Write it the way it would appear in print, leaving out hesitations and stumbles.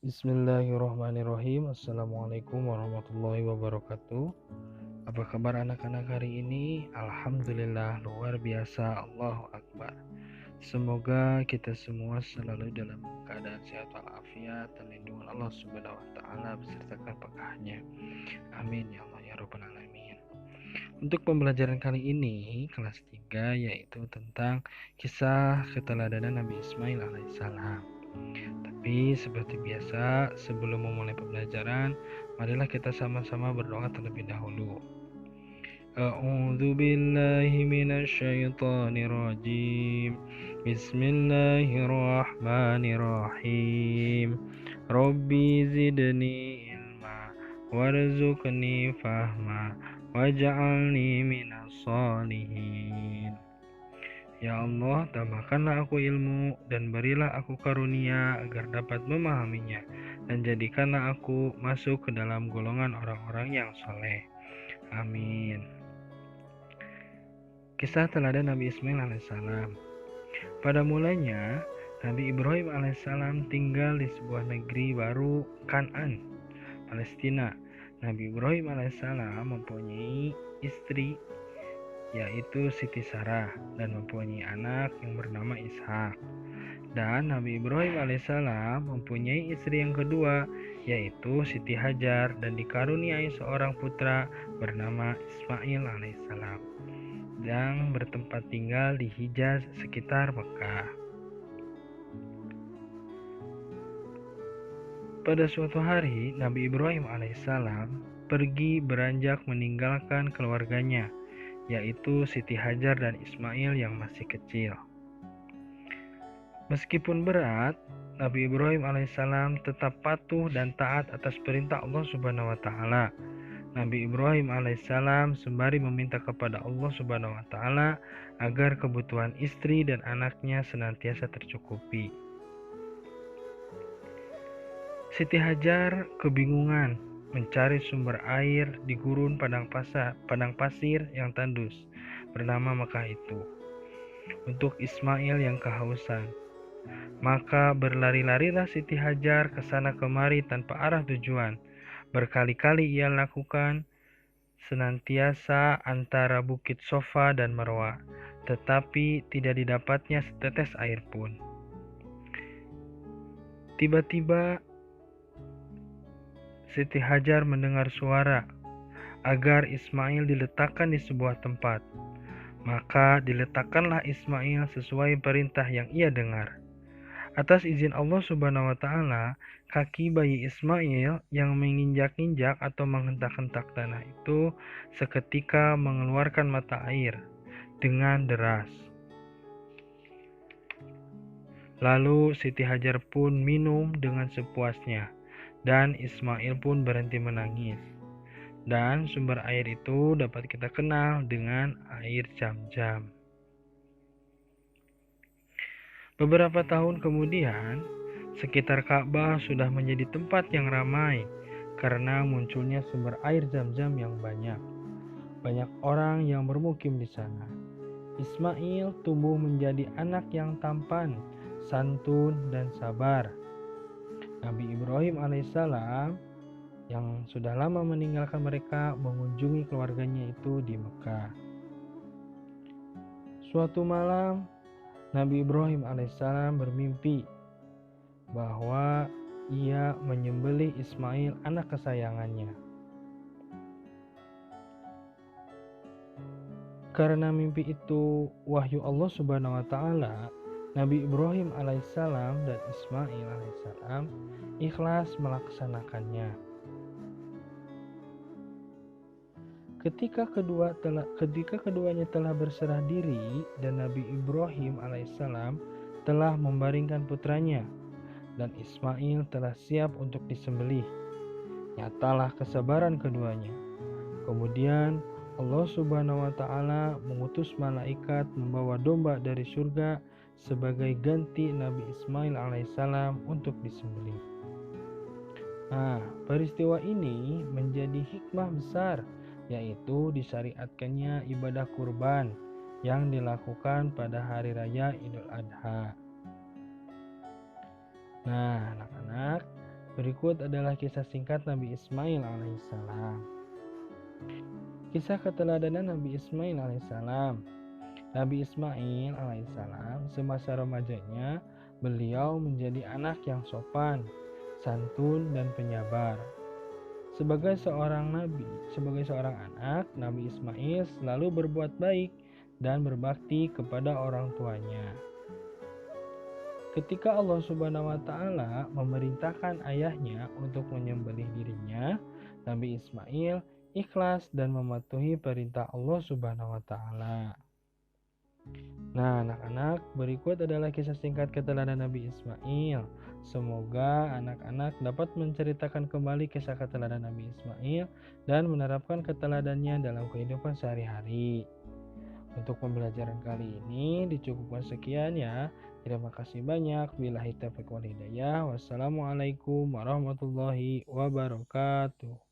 Bismillahirrahmanirrahim. Assalamualaikum warahmatullahi wabarakatuh. Apa kabar anak-anak hari ini? Alhamdulillah luar biasa. Allahu Akbar. Semoga kita semua selalu dalam keadaan sehat walafiat dan lindungan Allah Subhanahu wa taala beserta berkahnya. Amin ya Allah ya rabbal alamin. Untuk pembelajaran kali ini kelas 3 yaitu tentang kisah keteladanan Nabi Ismail alaihissalam. Tapi seperti biasa, sebelum memulai pembelajaran, marilah kita sama-sama berdoa terlebih dahulu. A'udzu billahi minasyaitonir rajim. Bismillahirrahmanirrahim. Rabbi zidni ilma warzuqni fahma waj'alni minas sholihin. Ya Allah, tambahkanlah aku ilmu dan berilah aku karunia agar dapat memahaminya, dan jadikanlah aku masuk ke dalam golongan orang-orang yang soleh. Amin. Kisah teladan Nabi Ismail alaihissalam. Pada mulanya, Nabi Ibrahim alaihissalam tinggal di sebuah negeri baru, Kan'an, Palestina. Nabi Ibrahim alaihissalam mempunyai istri yaitu Siti Sarah dan mempunyai anak yang bernama Ishak. Dan Nabi Ibrahim alaihissalam mempunyai istri yang kedua yaitu Siti Hajar dan dikaruniai seorang putra bernama Ismail alaihissalam yang bertempat tinggal di Hijaz sekitar Mekah. Pada suatu hari Nabi Ibrahim alaihissalam pergi beranjak meninggalkan keluarganya yaitu Siti Hajar dan Ismail yang masih kecil. Meskipun berat, Nabi Ibrahim alaihissalam tetap patuh dan taat atas perintah Allah Subhanahu wa taala. Nabi Ibrahim alaihissalam sembari meminta kepada Allah Subhanahu wa taala agar kebutuhan istri dan anaknya senantiasa tercukupi. Siti Hajar kebingungan mencari sumber air di gurun padang pasir yang tandus bernama Mekah itu untuk Ismail yang kehausan. Maka berlari-larilah Siti Hajar ke sana kemari tanpa arah tujuan. Berkali-kali ia lakukan senantiasa antara Bukit Sofa dan Marwa, tetapi tidak didapatnya setetes air pun. Tiba-tiba Siti Hajar mendengar suara agar Ismail diletakkan di sebuah tempat. Maka diletakkanlah Ismail sesuai perintah yang ia dengar. Atas izin Allah Subhanahu wa taala, kaki bayi Ismail yang menginjak-injak atau menghentak-hentak tanah itu seketika mengeluarkan mata air dengan deras. Lalu Siti Hajar pun minum dengan sepuasnya. Dan Ismail pun berhenti menangis. Dan sumber air itu dapat kita kenal dengan air Zam-Zam. Beberapa tahun kemudian, sekitar Ka'bah sudah menjadi tempat yang ramai karena munculnya sumber air Zam-Zam yang banyak. Banyak orang yang bermukim di sana. Ismail tumbuh menjadi anak yang tampan, santun, dan sabar. Nabi Ibrahim alaihissalam yang sudah lama meninggalkan mereka mengunjungi keluarganya itu di Mekah. Suatu malam, Nabi Ibrahim alaihissalam bermimpi bahwa ia menyembelih Ismail anak kesayangannya. Karena mimpi itu wahyu Allah Subhanahu wa taala, Nabi Ibrahim alaihissalam dan Ismail alaihissalam ikhlas melaksanakannya. Ketika keduanya telah berserah diri dan Nabi Ibrahim alaihissalam telah membaringkan putranya dan Ismail telah siap untuk disembelih, nyatalah kesabaran keduanya. Kemudian Allah Subhanahu wa taala mengutus malaikat membawa domba dari surga sebagai ganti Nabi Ismail alaihissalam untuk disembelih. Nah, peristiwa ini menjadi hikmah besar, yaitu disyariatkannya ibadah kurban yang dilakukan pada hari raya Idul Adha. Nah, anak-anak, Berikut adalah kisah singkat Nabi Ismail alaihissalam. Kisah keteladanan Nabi Ismail alaihissalam. Nabi Ismail alaihissalam semasa remajanya, beliau menjadi anak yang sopan, santun, dan penyabar. Sebagai seorang anak, Nabi Ismail selalu berbuat baik dan berbakti kepada orang tuanya. Ketika Allah Subhanahu wa Ta'ala memerintahkan ayahnya untuk menyembelih dirinya, Nabi Ismail ikhlas dan mematuhi perintah Allah Subhanahu wa Ta'ala. Nah, anak-anak, berikut adalah kisah singkat keteladanan Nabi Ismail. Semoga anak-anak dapat menceritakan kembali kisah keteladanan Nabi Ismail dan menerapkan keteladannya dalam kehidupan sehari-hari. Untuk pembelajaran kali ini dicukupkan sekian ya. Terima kasih banyak. Billahi taufiq wal hidayah. Wassalamualaikum warahmatullahi wabarakatuh.